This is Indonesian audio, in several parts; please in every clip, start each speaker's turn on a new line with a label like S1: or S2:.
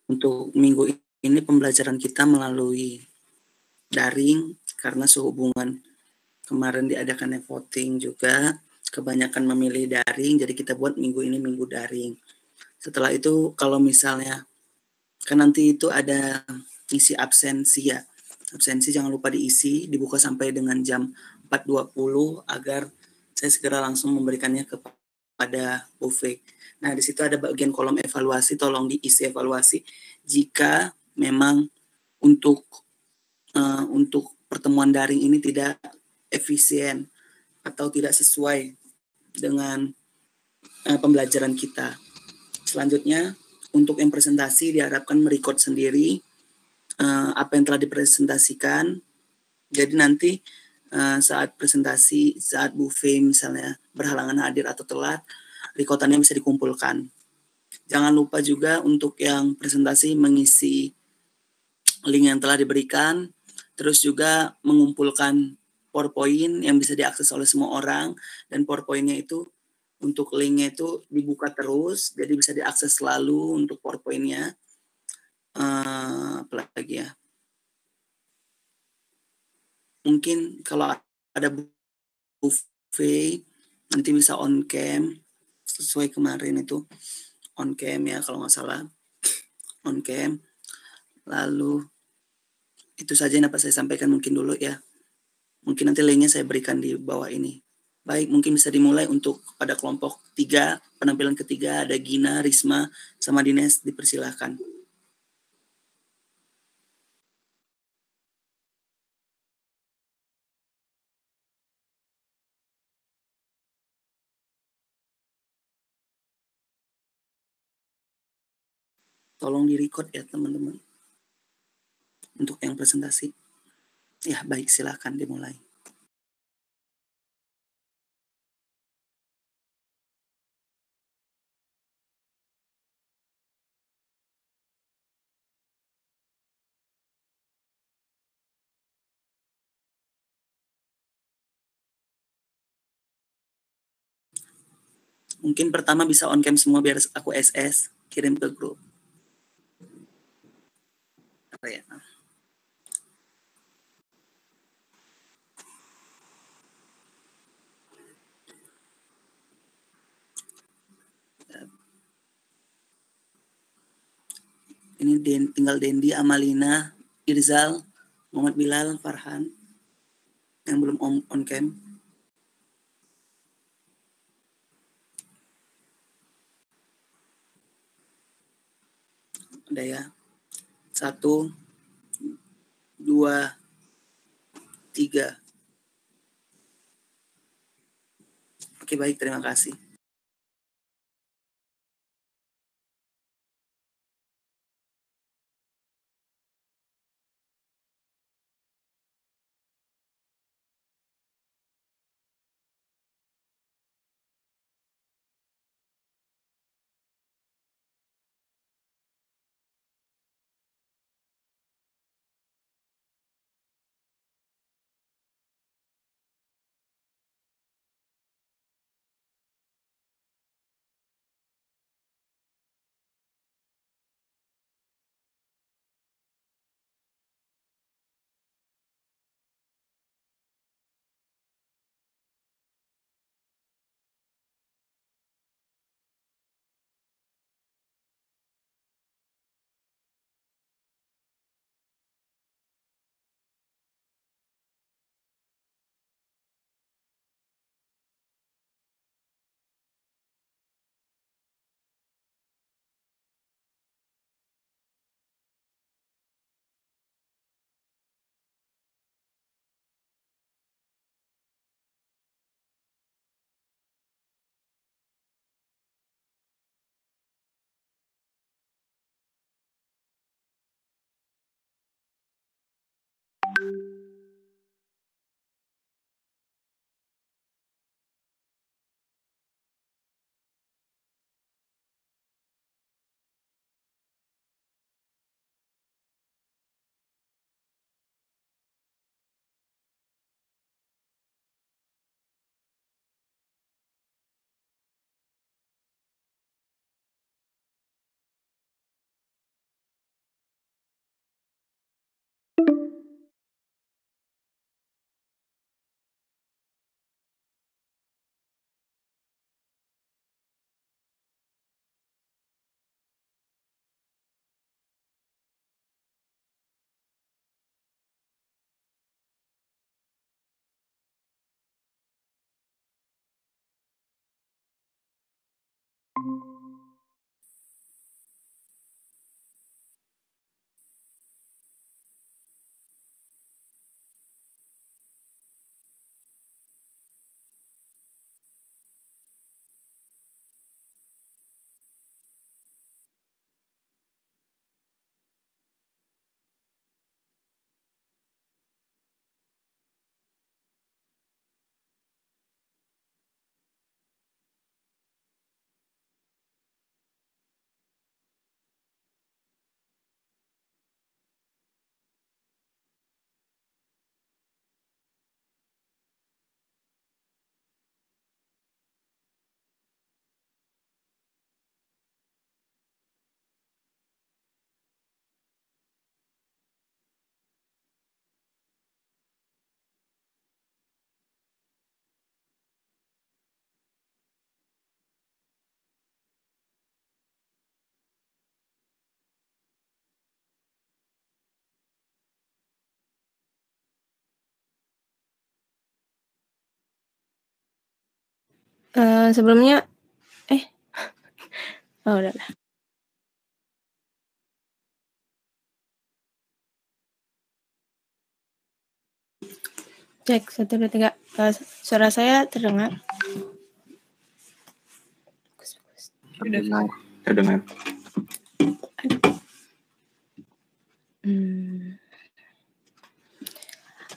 S1: Untuk minggu ini pembelajaran kita melalui daring karena sehubungan kemarin diadakannya voting juga, kebanyakan memilih daring, jadi kita buat minggu ini minggu daring. Setelah itu kalau misalnya, kan nanti itu ada isi absensi ya, absensi jangan lupa diisi, dibuka sampai dengan jam 4.20 agar saya segera langsung memberikannya kepada Ufik. Nah, di situ ada bagian kolom evaluasi, tolong diisi evaluasi jika memang untuk untuk pertemuan daring ini tidak efisien atau tidak sesuai dengan pembelajaran kita. Selanjutnya, untuk yang presentasi diharapkan merecord sendiri apa yang telah dipresentasikan. Jadi nanti saat presentasi, saat Bu Fei misalnya berhalangan hadir atau telat, recordannya bisa dikumpulkan. Jangan lupa juga untuk yang presentasi mengisi link yang telah diberikan, terus juga mengumpulkan PowerPoint yang bisa diakses oleh semua orang, dan PowerPoint-nya itu untuk linknya itu dibuka terus, jadi bisa diakses selalu untuk PowerPoint-nya. Apalagi ya, mungkin kalau ada buffet nanti bisa on cam sesuai kemarin itu on cam ya kalau nggak salah on cam. Lalu itu saja yang dapat saya sampaikan mungkin dulu ya. Mungkin nanti linknya saya berikan di bawah ini. Baik, mungkin bisa dimulai untuk pada kelompok 3, penampilan ketiga ada Gina, Risma, sama Dines, dipersilahkan. Tolong di-record ya teman-teman untuk yang presentasi. Ya, baik, silakan dimulai. Mungkin pertama bisa on cam semua biar aku SS kirim ke grup. Apa ya? Ini tinggal Dendi, Amalina, Irzal, Muhammad Bilal, Farhan yang belum on cam. Ada ya. 1, 2, 3. Oke, baik, terima kasih.
S2: Sebelumnya oh udah. Cek 1 2 3. Suara saya terdengar?
S3: Terdengar.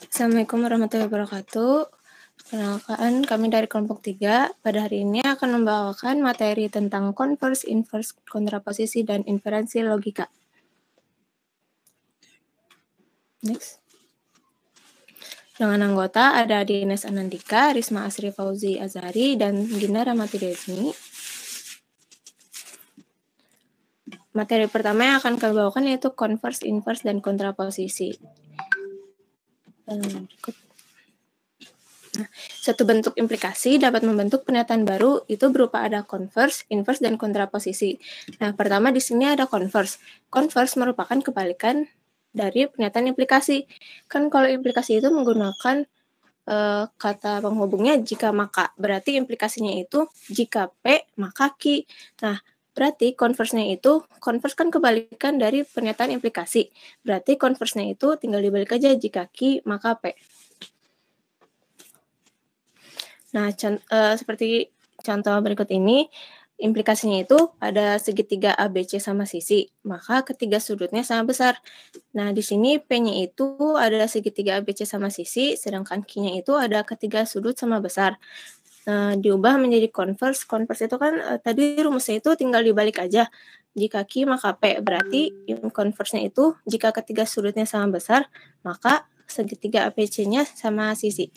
S2: Assalamualaikum warahmatullahi wabarakatuh. Perkenalkan, kami dari kelompok 3 pada hari ini akan membawakan materi tentang converse, inverse, kontraposisi, dan inferensi logika. Next. Dengan anggota ada Dines Anandika, Risma Asri Fauzi Azhari, dan Gina Ramati Desmi. Materi pertama yang akan kami bawakan yaitu converse, inverse, dan kontraposisi. Suatu bentuk implikasi dapat membentuk pernyataan baru itu berupa ada converse, inverse, dan kontraposisi. Nah, pertama di sini ada converse. Converse merupakan kebalikan dari pernyataan implikasi. Kan kalau implikasi itu menggunakan kata penghubungnya jika maka. Berarti implikasinya itu jika P maka Q. Nah, berarti converse-nya itu, converse kan kebalikan dari pernyataan implikasi. Berarti converse-nya itu tinggal dibalik aja jika Q maka P. Nah, seperti contoh berikut ini, implikasinya itu ada segitiga ABC sama sisi, maka ketiga sudutnya sama besar. Nah, di sini P-nya itu ada segitiga ABC sama sisi, sedangkan Q-nya itu ada ketiga sudut sama besar. Diubah menjadi converse. Converse itu kan tadi rumusnya itu tinggal dibalik aja. Jika Q maka P, berarti converse-nya itu jika ketiga sudutnya sama besar, maka segitiga ABC-nya sama sisi.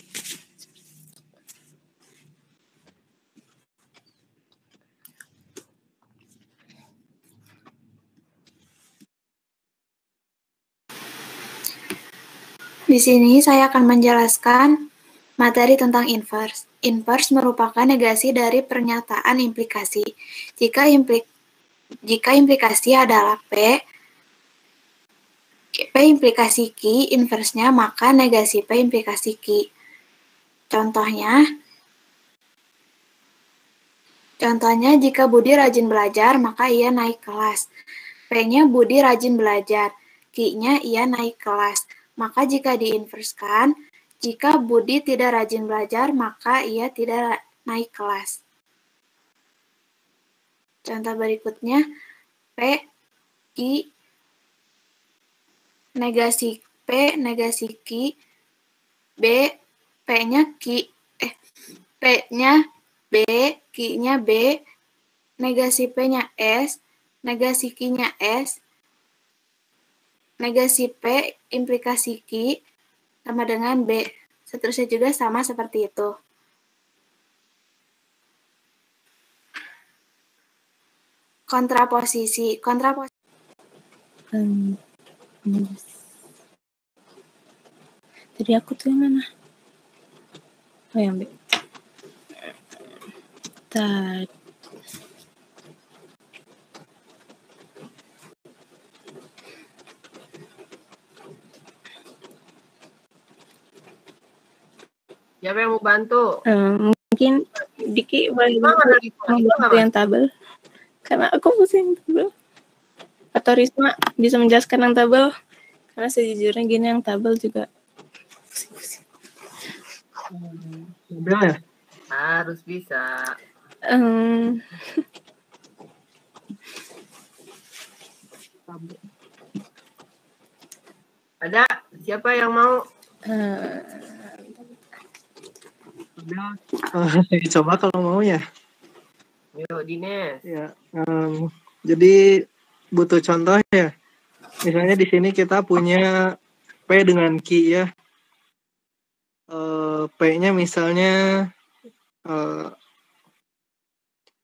S4: Di sini saya akan menjelaskan materi tentang inverse. Inverse merupakan negasi dari pernyataan implikasi. Jika implikasi adalah P implikasi Q, inverse-nya maka negasi P implikasi Q. Contohnya jika Budi rajin belajar, maka ia naik kelas. P-nya Budi rajin belajar, Q-nya ia naik kelas. Maka jika diinverskan, jika Budi tidak rajin belajar, maka ia tidak naik kelas. Contoh berikutnya, P, Q, negasi P, negasi Q, B, P-nya Q, P-nya B, Q-nya B, negasi P-nya S, negasi Q-nya S, negasi P implikasi Q sama dengan B. Seterusnya juga sama seperti itu. Kontraposisi.
S2: Jadi aku tuh yang mana? Oh, yang B.
S5: Siapa yang mau bantu?
S2: Mungkin Diki boleh membantu yang tabel. Karena aku pusing tabel. Atau Risma bisa menjelaskan yang tabel. Karena sejujurnya gini yang tabel juga pusing-pusing.
S5: Tabel ya? Harus bisa. Ada siapa yang mau?
S3: Coba kalau mau ya.
S5: Yuk, Dines.
S3: Ya, jadi butuh contoh ya. Misalnya di sini kita punya P dengan Q ya. P-nya misalnya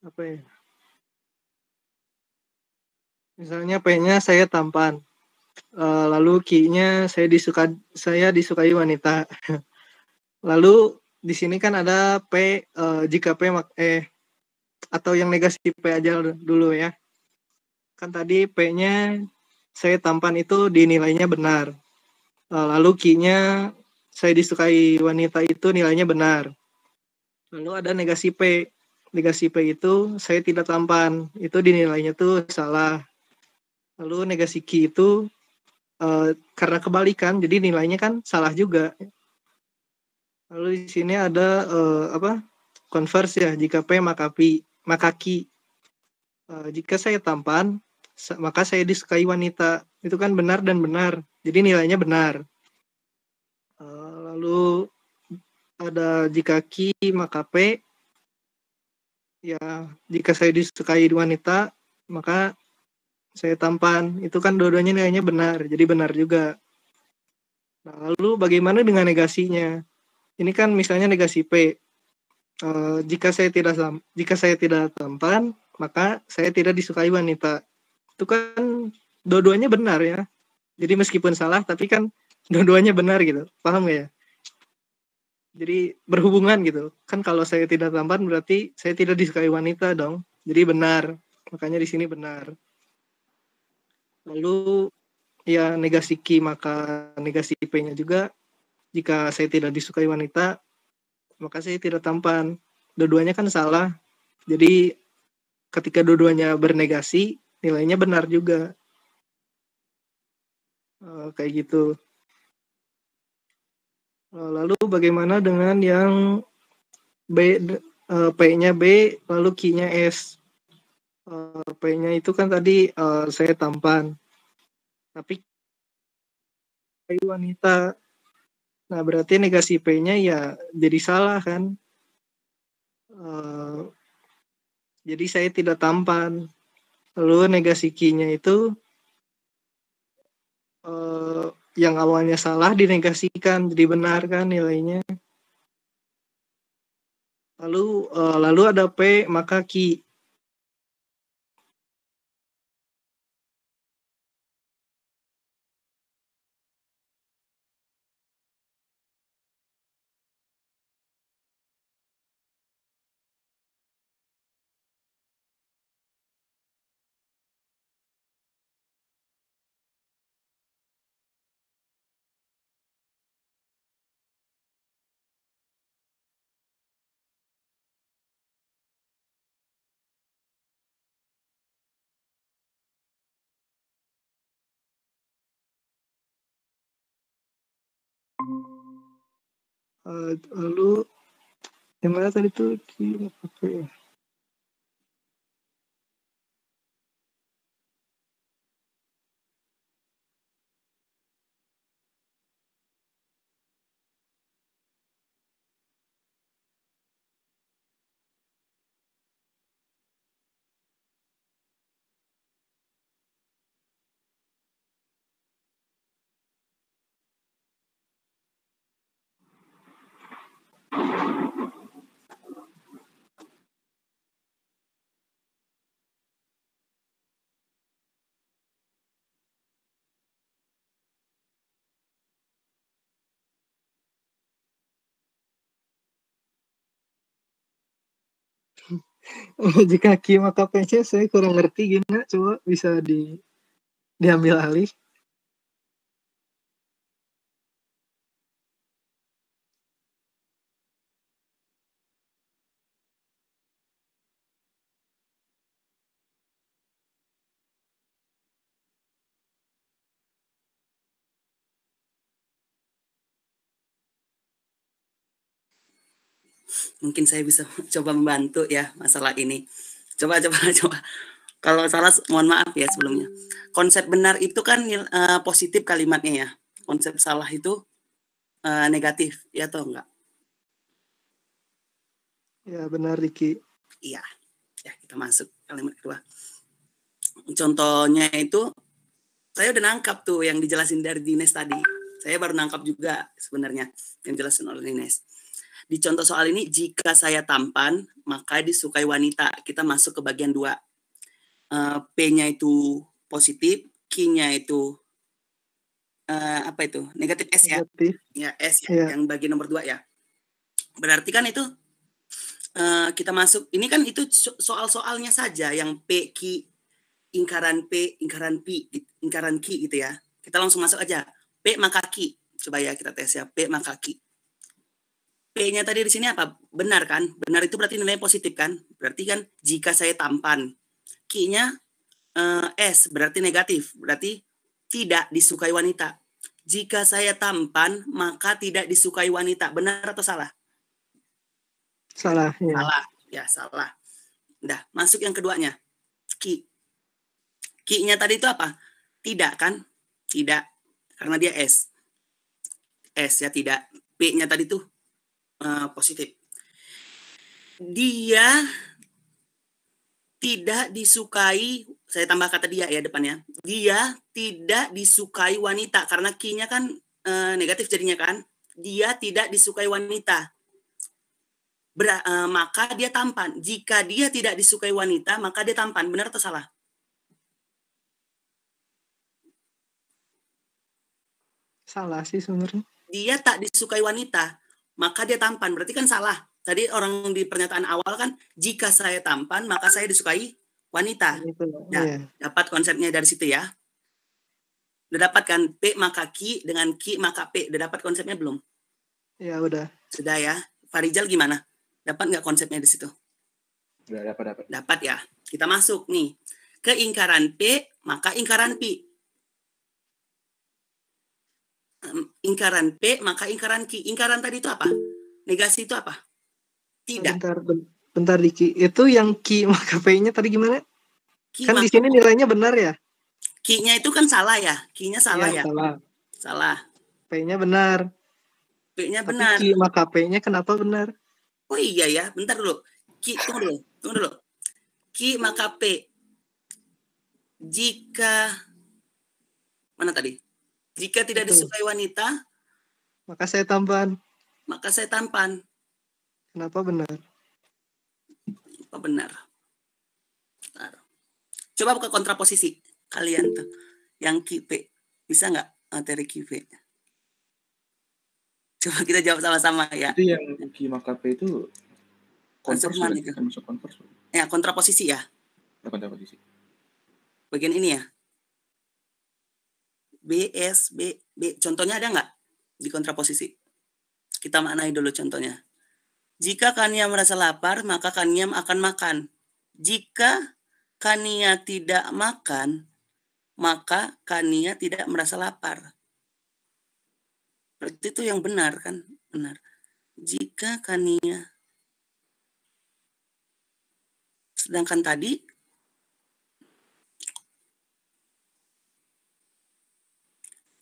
S3: apa ya? Misalnya P-nya saya tampan. Lalu Q-nya saya disukai wanita. Lalu di sini kan ada P, jika P atau yang negasi P aja dulu ya. Kan tadi P-nya saya tampan itu dinilainya benar. Lalu Q-nya saya disukai wanita itu nilainya benar. Lalu ada negasi P. negasi P itu saya tidak tampan, itu dinilainya tuh salah. Lalu negasi Q itu karena kebalikan, jadi nilainya kan salah juga. Lalu di sini ada converse ya, jika P maka Q. Jika saya tampan, maka saya disukai wanita. Itu kan benar dan benar, jadi nilainya benar. Lalu ada jika Q maka P, ya jika saya disukai wanita, maka saya tampan, itu kan dua-duanya nilainya benar, jadi benar juga. Nah, lalu bagaimana dengan negasinya? Ini kan misalnya negasi P. Jika saya tidak tampan, maka saya tidak disukai wanita. Itu kan dua-duanya benar ya. Jadi meskipun salah, tapi kan dua-duanya benar gitu. Paham gak ya? Jadi berhubungan gitu. Kan kalau saya tidak tampan berarti saya tidak disukai wanita dong. Jadi benar. Makanya di sini benar. Lalu ya negasi Q maka negasi P-nya juga, jika saya tidak disukai wanita maka saya tidak tampan. Dua-duanya kan salah, jadi ketika dua-duanya bernegasi nilainya benar juga. Kayak gitu. Lalu bagaimana dengan yang P-nya B lalu Q-nya S? P-nya itu kan tadi saya tampan, tapi wanita. Nah, berarti negasi P-nya ya jadi salah kan? Jadi saya tidak tampan. Lalu negasi Q-nya itu yang awalnya salah dinegasikan jadi benar kan nilainya. Lalu ada P maka Q. Lalu yang mana tadi tuh Q maka P. Jika Q maka P-nya saya kurang ngerti gimana, coba bisa diambil alih.
S1: Mungkin saya bisa coba membantu ya masalah ini. Coba. Kalau salah mohon maaf ya sebelumnya. Konsep benar itu kan positif kalimatnya ya. Konsep salah itu negatif ya atau enggak?
S3: Ya benar Riki.
S1: Iya. Ya kita masuk kalimat kedua. Contohnya itu saya udah nangkap tuh yang dijelasin dari Dines tadi. Saya baru nangkap juga sebenarnya yang dijelasin oleh Dines. Di contoh soal ini, jika saya tampan, maka disukai wanita. Kita masuk ke bagian 2. P-nya itu positif, Q-nya itu apa itu? Negatif S ya?
S3: Negatif.
S1: Ya, S ya, yang bagian nomor 2 ya. Berarti kan itu kita masuk, ini kan itu soal-soalnya saja yang P, Q, ingkaran P, ingkaran P, ingkaran Q gitu ya. Kita langsung masuk aja. P maka Q. Coba ya kita tes ya, P maka Q. P-nya tadi di sini apa? Benar kan? Benar itu berarti nilainya positif kan? Berarti kan jika saya tampan. Q-nya S berarti negatif. Berarti tidak disukai wanita. Jika saya tampan, maka tidak disukai wanita. Benar atau salah?
S3: Salah. Ya.
S1: Salah. Ya, salah. Udah, masuk yang keduanya. Q. Q-nya tadi itu apa? Tidak kan? Tidak. Karena dia S. S ya, tidak. P-nya tadi tuh positif. Dia tidak disukai, saya tambah kata dia ya depannya. Dia tidak disukai wanita karena Q-nya kan negatif jadinya kan. Dia tidak disukai wanita. Maka dia tampan. Jika dia tidak disukai wanita, maka dia tampan. Benar atau salah?
S3: Salah sih sebenarnya.
S1: Dia tak disukai wanita, maka dia tampan. Berarti kan salah. Tadi orang di pernyataan awal kan, jika saya tampan, maka saya disukai wanita. Ya, dapat konsepnya dari situ ya. Udah dapat kan? P maka Q dengan Q maka P. Udah dapat konsepnya belum?
S3: Ya, udah.
S1: Sudah ya. Farijal gimana? Dapat nggak konsepnya di situ?
S6: Udah dapat.
S1: Dapat ya. Kita masuk nih. Ke ingkaran P, maka ingkaran P. Ingkaran P, maka ingkaran Q. Ingkaran tadi itu apa? Negasi itu apa? Tidak.
S3: Bentar Diki. Itu yang Q maka P-nya tadi gimana?
S1: Q,
S3: Kan di sini nilainya benar ya?
S1: Q-nya itu kan salah ya? Q-nya salah ya? Salah.
S3: P-nya benar.
S1: P-nya
S3: Tapi
S1: benar.
S3: Q maka P-nya kenapa benar?
S1: Oh iya ya, bentar dulu. Tunggu dulu. Q maka P. Jika mana tadi? Jika tidak disukai wanita,
S3: maka saya tampan. Kenapa benar?
S1: Apa benar? Coba buka kontraposisi kalian tuh. Yang QP. Bisa nggak materi QP? Coba kita jawab sama-sama ya.
S6: Itu yang Q maka P itu masuk konvers.
S1: Ya, kontraposisi ya.
S6: Kontraposisi.
S1: Bagian ini ya. B, S, B. Contohnya ada nggak di kontraposisi? Kita maknai dulu contohnya. Jika Kania merasa lapar, maka Kania akan makan. Jika Kania tidak makan, maka Kania tidak merasa lapar. Berarti itu yang benar kan? Benar. Jika Kania, sedangkan tadi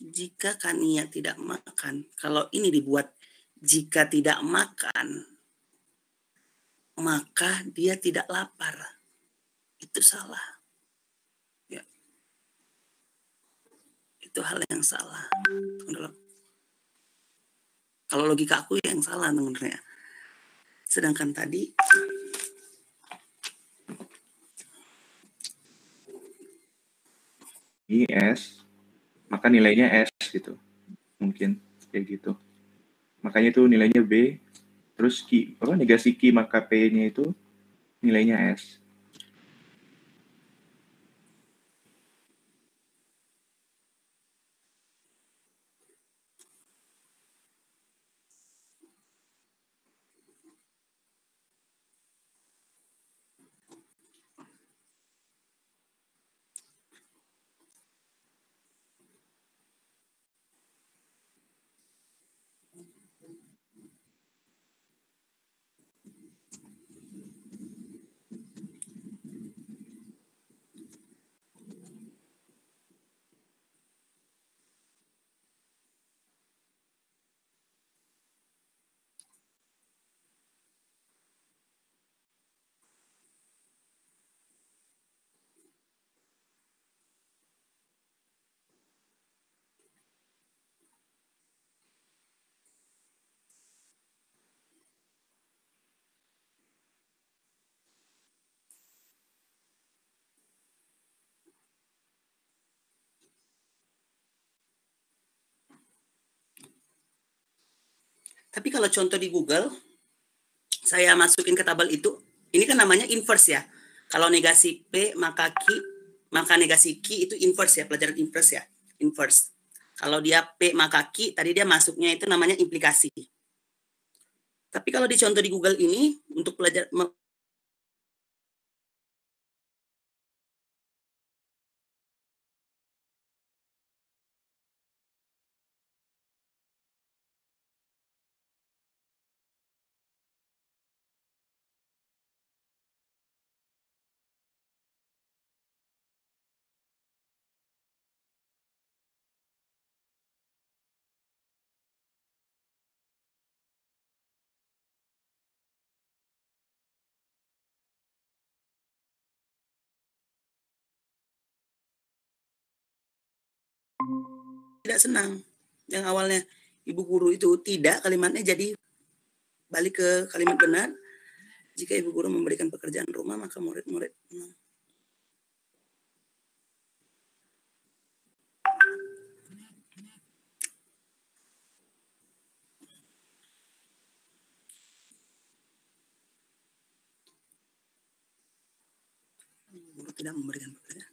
S1: jika Kania tidak makan, kalau ini dibuat jika tidak makan, maka dia tidak lapar. Itu salah. Ya. Itu hal yang salah. Kalau logika aku yang salah sebenarnya. Sedangkan tadi
S6: S, maka nilainya S gitu. Mungkin kayak gitu. Makanya itu nilainya B, terus Q, negasi Q maka P-nya itu nilainya S.
S1: Tapi kalau contoh di Google, saya masukin ke tabel itu, ini kan namanya inverse ya. Kalau negasi P, maka Q, maka negasi Q itu inverse ya, pelajaran inverse ya. Inverse. Kalau dia P, maka Q, tadi dia masuknya itu namanya implikasi. Tapi kalau di contoh di Google ini untuk pelajar tidak senang. Yang awalnya ibu guru itu tidak, kalimatnya jadi balik ke kalimat benar. Jika ibu guru memberikan pekerjaan rumah, maka murid-murid guru tidak memberikan pekerjaan.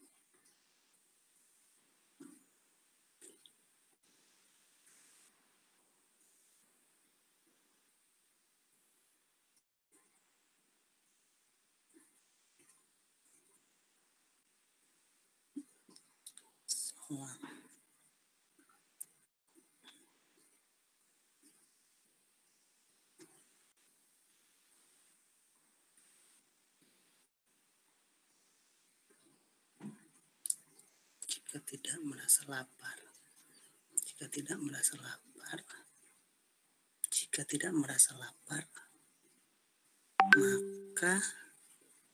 S1: Jika tidak merasa lapar, jika tidak merasa lapar, jika tidak merasa lapar, maka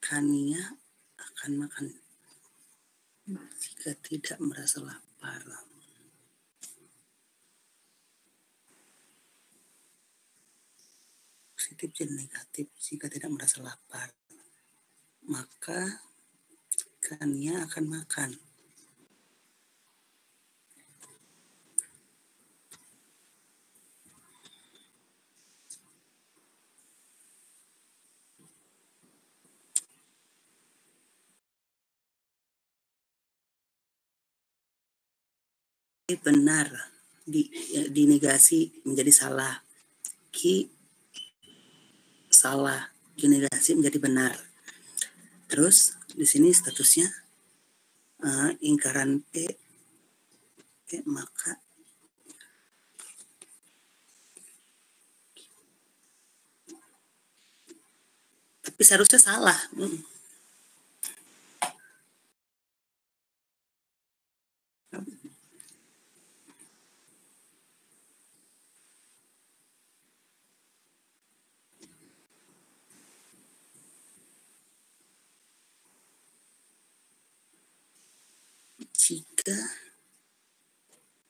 S1: Kania akan makan. Jika tidak merasa lapar, positif dan negatif. Jika tidak merasa lapar, maka Kania akan makan. Benar, dinegasi menjadi salah. Ki salah, dinegasi menjadi benar. Terus di sini statusnya ingkaran P, maka tapi seharusnya salah. Jika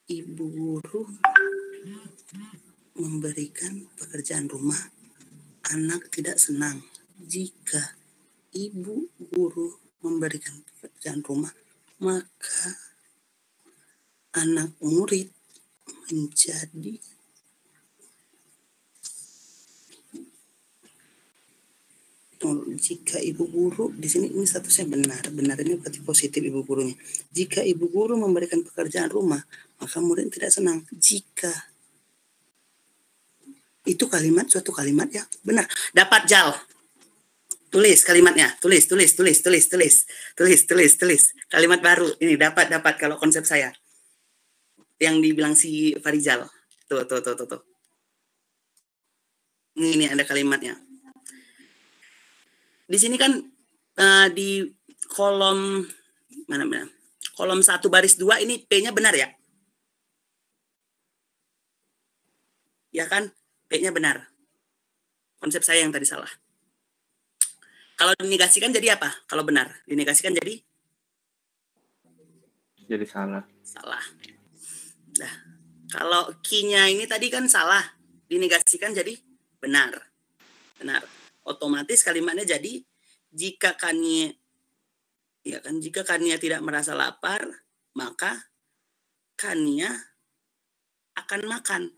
S1: ibu guru memberikan pekerjaan rumah, anak tidak senang. Jika ibu guru memberikan pekerjaan rumah, maka anak murid menjadi jika ibu guru di sini ini statusnya benar. Benar ini berarti positif ibu gurunya. Jika ibu guru memberikan pekerjaan rumah, maka murid tidak senang. Jika itu kalimat suatu kalimat ya benar. Dapat Jal. Tulis kalimatnya. Tulis. Kalimat baru. Ini dapat kalau konsep saya. Yang dibilang si Farizal. Tuh. Ini ada kalimatnya. Di sini kan di kolom mana? Kolom 1 baris 2 ini P-nya benar ya? Ya kan? P-nya benar. Konsep saya yang tadi salah. Kalau dinegasikan jadi apa? Kalau benar, dinegasikan jadi
S6: salah.
S1: Salah. Nah, kalau Ki-nya ini tadi kan salah, dinegasikan jadi benar. Benar. Otomatis kalimatnya jadi jika Kania tidak merasa lapar, maka Kania akan makan.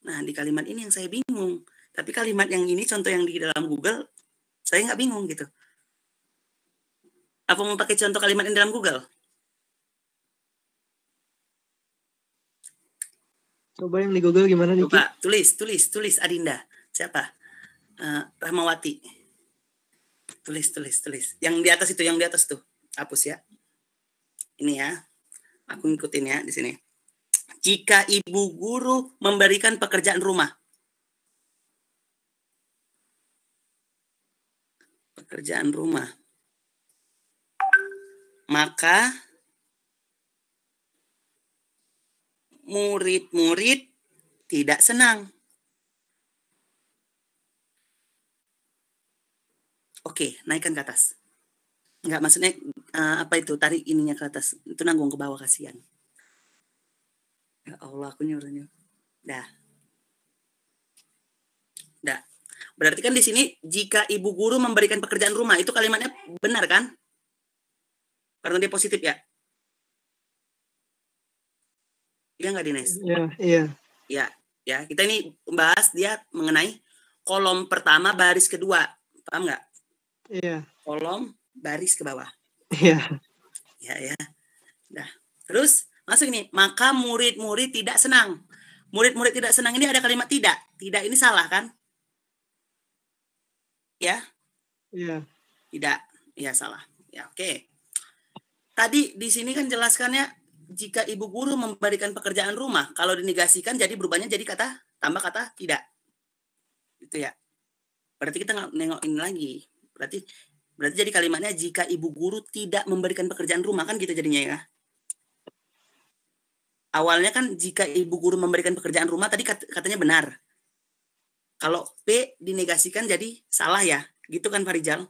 S1: Nah, di kalimat ini yang saya bingung. Tapi kalimat yang ini, contoh yang di dalam Google, saya nggak bingung gitu. Apa mau pakai contoh kalimat yang dalam Google?
S3: Coba yang di Google gimana nih? Ki?
S1: Coba tulis Adinda. Siapa? Rahmawati. Tulis. Yang di atas tuh. Hapus ya. Ini ya. Aku ngikutin ya di sini. Jika ibu guru memberikan pekerjaan rumah. Maka murid-murid tidak senang. Oke, naikkan ke atas. Enggak, maksudnya apa itu? Tarik ininya ke atas. Itu nanggung ke bawah, kasihan. Ya Allah, aku nyuruhnya. Dah. Berarti kan di sini jika ibu guru memberikan pekerjaan rumah, itu kalimatnya benar kan? Karena dia positif ya? Iya nggak, Dines?
S3: Iya.
S1: Ya, kita ini bahas dia mengenai kolom pertama baris kedua. Paham nggak?
S3: Iya.
S1: Kolom baris ke bawah.
S3: Iya.
S1: Ya. Dah. Terus masuk ini, maka murid-murid tidak senang. Murid-murid tidak senang ini ada kalimat tidak. Tidak ini salah kan? Ya?
S3: Iya.
S1: Tidak. Ya, salah. Ya, oke. Tadi di sini kan jelaskannya jika ibu guru memberikan pekerjaan rumah, kalau dinegasikan jadi berubahnya jadi tambah kata tidak. Itu ya. Berarti kita nengok ini lagi. Berarti jadi kalimatnya jika ibu guru tidak memberikan pekerjaan rumah, kan gitu jadinya ya. Awalnya kan jika ibu guru memberikan pekerjaan rumah tadi katanya benar. Kalau P dinegasikan jadi salah ya. Gitu kan Farijal?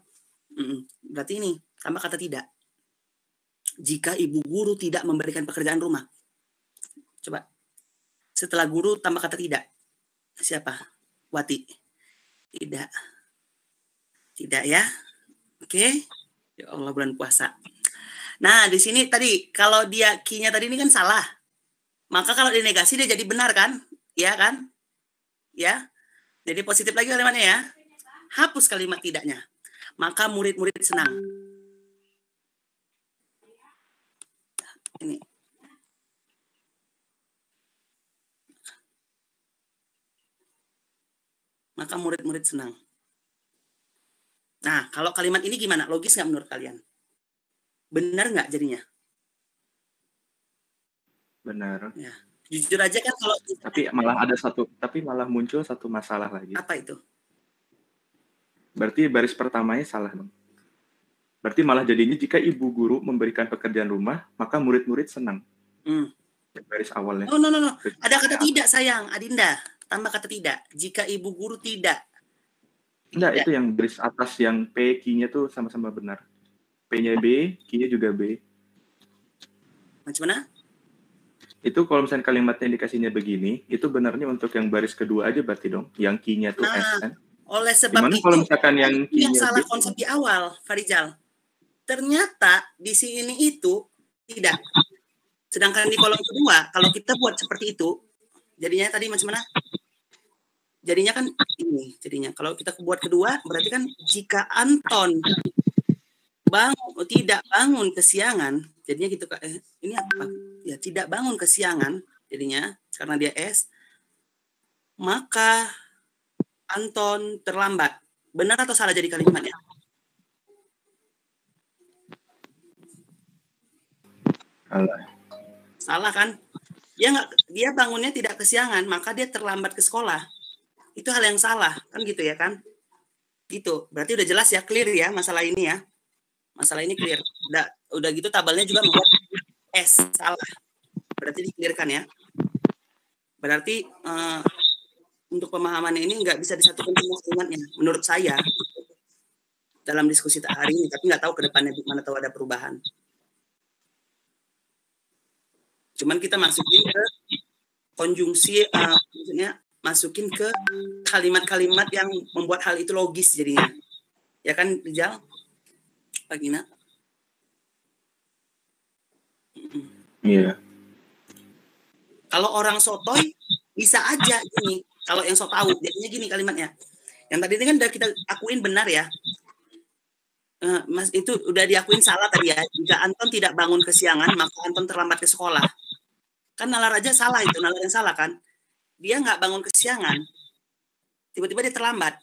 S1: Berarti ini tambah kata tidak. Jika ibu guru tidak memberikan pekerjaan rumah. Coba. Setelah guru tambah kata tidak. Siapa? Wati. Tidak. Tidak ya. Oke. Ya Allah, bulan puasa. Nah, di sini tadi kalau dia ki-nya tadi ini kan salah. Maka kalau dinegasi dia jadi benar kan? Ya kan? Ya. Jadi positif lagi kalimatnya ya. Hapus kalimat tidaknya. Maka murid-murid senang. Ini. Maka murid-murid senang. Nah, kalau kalimat ini gimana? Logis nggak menurut kalian? Benar nggak jadinya?
S6: Benar.
S1: Ya. Jujur aja kan kalau
S6: tapi malah muncul satu masalah lagi.
S1: Apa itu?
S6: Berarti baris pertamanya salah dong. Berarti malah jadinya jika ibu guru memberikan pekerjaan rumah, maka murid-murid senang. Baris awalnya.
S1: No. Ada kata tidak, sayang, Adinda. Tambah kata tidak. Jika ibu guru tidak.
S6: Enggak, itu yang baris atas yang P, Q-nya tuh sama-sama benar. P-nya B, Q-nya juga B.
S1: Macam mana?
S6: Itu kalau misalnya kalimatnya dikasihnya begini, itu benarnya untuk yang baris kedua aja berarti dong. Yang Q-nya tuh S kan?
S1: Oleh sebab
S6: gimana
S1: itu,
S6: kalau misalkan yang
S1: salah konsep di awal, Farijal. Ternyata di sini itu tidak. Sedangkan di kolom kedua, kalau kita buat seperti itu, jadinya tadi macam mana? Jadinya kan ini. Jadinya kalau kita buat kedua, berarti kan jika Anton tidak bangun kesiangan, jadinya gitu. Ini apa? Ya, tidak bangun kesiangan, jadinya karena dia S, maka Anton terlambat. Benar atau salah jadi kalimatnya? Salah kan? Dia bangunnya tidak kesiangan, maka dia terlambat ke sekolah. Itu hal yang salah, kan gitu ya kan? Gitu. Berarti udah jelas ya, clear ya masalah ini ya. Masalah ini clear. Udah gitu tabelnya juga membuat S salah. Berarti di-clearkan ya. Berarti untuk pemahaman ini nggak bisa disatukan semua kalimatnya, menurut saya dalam diskusi hari ini, tapi nggak tahu ke depannya mana tahu ada perubahan. Cuman kita masukin ke konjungsi, maksudnya masukin ke kalimat-kalimat yang membuat hal itu logis jadinya, ya kan Rijal? Pak Gina?
S6: Iya.
S1: Kalau orang sotoy bisa aja ini. Kalau yang sok tahu, jadinya gini kalimatnya. Yang tadi ini kan udah kita akuin benar ya. Mas, itu udah diakuin salah tadi ya. Jika Anton tidak bangun kesiangan, maka Anton terlambat ke sekolah. Kan nalar aja salah itu, nalar yang salah kan. dia nggak bangun kesiangan, tiba-tiba dia terlambat.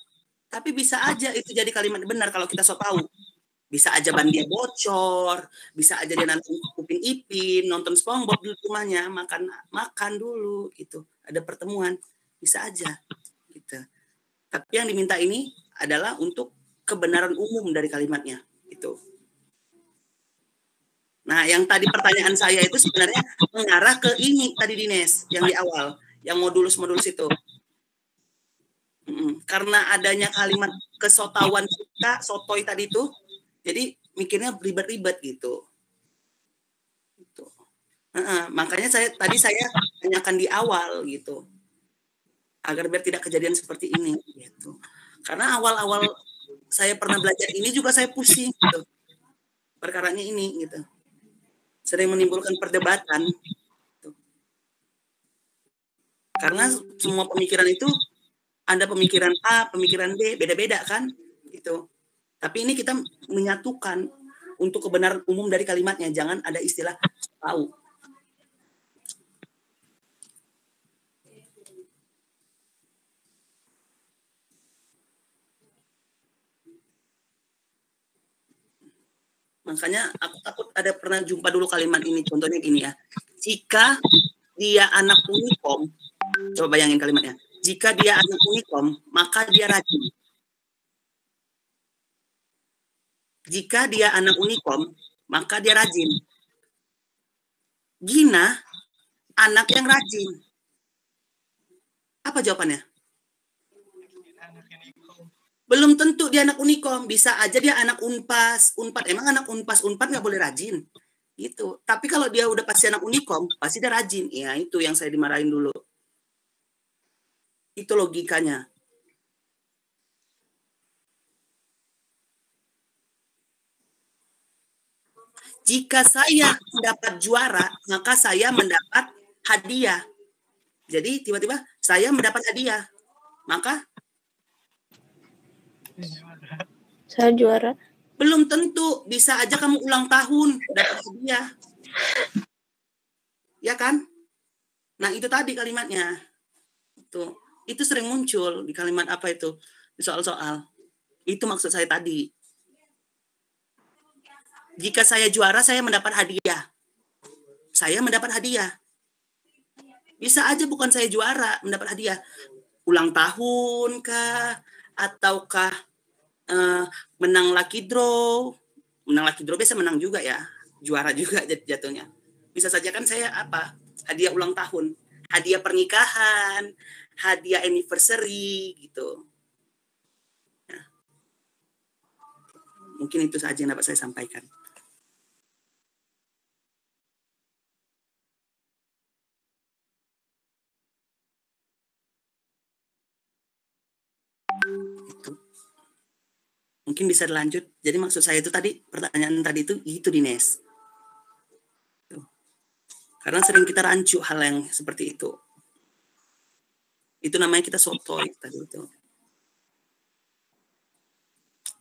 S1: Tapi bisa aja itu jadi kalimat benar kalau kita so tahu. Bisa aja ban dia bocor, bisa aja dia nanti Upin Ipin, nonton SpongeBob di rumahnya, makan dulu gitu. Ada pertemuan, bisa aja gitu. Tapi yang diminta ini adalah untuk kebenaran umum dari kalimatnya gitu. Nah, yang tadi pertanyaan saya itu sebenarnya mengarah ke ini tadi Dines, yang di awal, yang modulus-modulus itu. Karena adanya kalimat kesotawan kita, sotoy tadi itu, jadi mikirnya ribet-ribet gitu. Makanya saya tanyakan di awal gitu, agar biar tidak kejadian seperti ini gitu. Karena awal-awal saya pernah belajar ini juga saya pusing gitu, perkaranya ini gitu, sering menimbulkan perdebatan gitu. Karena semua pemikiran itu ada pemikiran A, pemikiran B, beda-beda kan gitu. Tapi ini kita menyatukan untuk kebenaran umum dari kalimatnya, jangan ada istilah tahu. Makanya aku takut ada pernah jumpa dulu kalimat ini, contohnya gini ya. Jika dia anak Unikom, coba bayangin kalimatnya. Jika dia anak Unikom, maka dia rajin. Jika dia anak Unikom, maka dia rajin. Gina, anak yang rajin. Apa jawabannya? Belum tentu dia anak Unikom, bisa aja dia anak Unpas, Unpad. Emang anak Unpas, Unpad nggak boleh rajin? Gitu. Tapi kalau dia udah pasti anak Unikom, pasti dia rajin. Ya, itu yang saya dimarahin dulu. Itu logikanya. Jika saya mendapat juara, maka saya mendapat hadiah. Jadi tiba-tiba saya mendapat hadiah. Maka
S2: Saya juara.
S1: belum tentu, bisa aja kamu ulang tahun dapat hadiah. Ya kan? Nah, itu tadi kalimatnya. Itu sering muncul di kalimat apa itu? Di soal-soal. Itu maksud saya tadi. Jika saya juara, saya mendapat hadiah. Saya mendapat hadiah. Bisa aja bukan saya juara, mendapat hadiah. Ulang tahun kah? Ataukah menang lucky draw? Menang lucky draw biasa menang juga ya. Juara juga jatuhnya. Bisa saja kan saya apa? Hadiah ulang tahun. Hadiah pernikahan. Hadiah anniversary gitu. Nah, mungkin itu saja yang dapat saya sampaikan. Mungkin bisa dilanjut. Jadi maksud saya itu tadi, pertanyaan tadi itu Dines. Karena sering kita rancu hal yang seperti itu. Itu namanya kita sotoy tadi itu.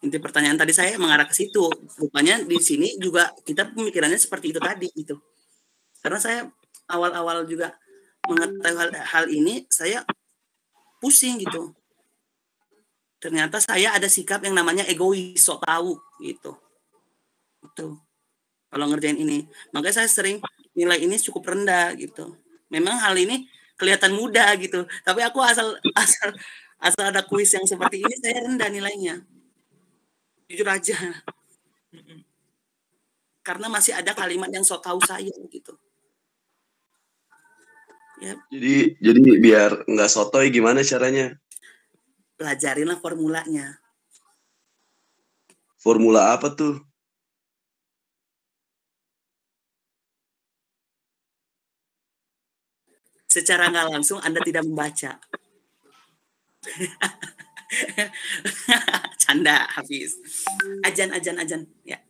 S1: Inti pertanyaan tadi saya mengarah ke situ. Rupanya di sini juga kita pemikirannya seperti itu tadi gitu. Karena saya awal-awal juga mengetahui hal ini, saya pusing gitu. Ternyata saya ada sikap yang namanya egois, sok tahu gitu. Itu kalau ngerjain ini. Makanya saya sering nilai ini cukup rendah gitu. Memang hal ini kelihatan mudah gitu, tapi aku asal ada kuis yang seperti ini saya rendah nilainya. Jujur aja. Karena masih ada kalimat yang sok tahu saya gitu. Ya.
S7: Jadi biar nggak sotoy gimana caranya?
S1: Pelajarinlah formulanya.
S7: Formula apa tuh?
S1: Secara nggak langsung Anda tidak membaca. Canda, Hafiz. Ajan. Ya.